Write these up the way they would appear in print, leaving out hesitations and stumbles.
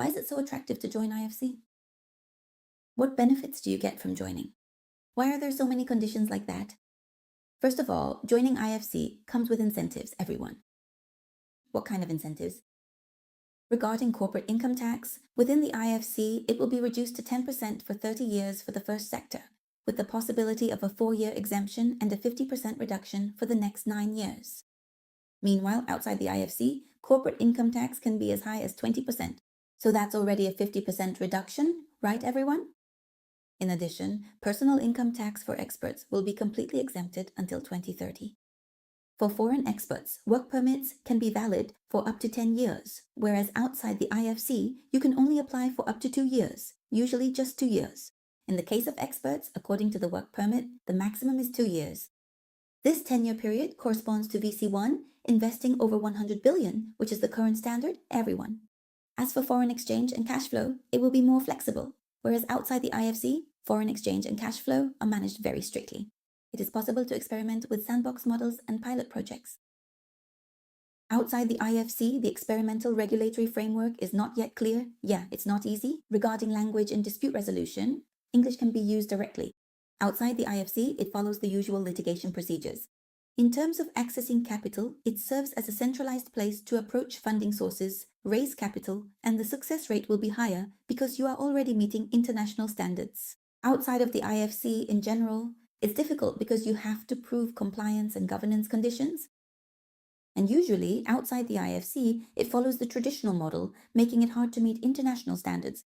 Why is it so attractive to join IFC? What benefits do you get from joining? Why are there so many conditions like that? First of all, joining IFC comes with incentives, everyone. What kind of incentives? Regarding corporate income tax, within the IFC, it will be reduced to 10% for 30 years for the first sector, with the possibility of a 4-year exemption and a 50% reduction for the next 9 years. Meanwhile, outside the IFC, corporate income tax can be as high as 20%, so that's already a 50% reduction, right everyone? In addition, personal income tax for experts will be completely exempted until 2030. For foreign experts, work permits can be valid for up to 10 years, whereas outside the IFC, you can only apply for up to 2 years, usually just 2 years. In the case of experts, according to the work permit, the maximum is 2 years. This 10-year period corresponds to VC1 investing over 100 billion, which is the current standard, everyone. As for foreign exchange and cash flow, it will be more flexible, whereas outside the IFC, foreign exchange and cash flow are managed very strictly. It is possible to experiment with sandbox models and pilot projects. Outside the IFC, the experimental regulatory framework is not yet clear. Yeah, it's not easy. Regarding language and dispute resolution, English can be used directly. Outside the IFC, it follows the usual litigation procedures. In terms of accessing capital, it serves as a centralized place to approach funding sources, raise capital, and the success rate will be higher because you are already meeting international standards. Outside of the IFC in general, it's difficult because you have to prove compliance and governance conditions. And usually, outside the IFC, it follows the traditional model, making it hard to meet international standards.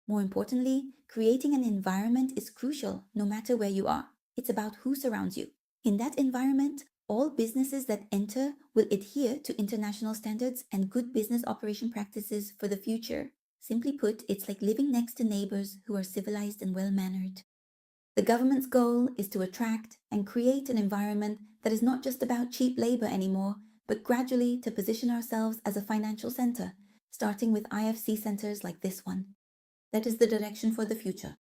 More importantly, creating an environment is crucial no matter where you are. It's about who surrounds you. In that environment, all businesses that enter will adhere to international standards and good business operation practices for the future. Simply put, it's like living next to neighbors who are civilized and well-mannered. The government's goal is to attract and create an environment that is not just about cheap labor anymore, but gradually to position ourselves as a financial center, starting with IFC centers like this one. That is the direction for the future.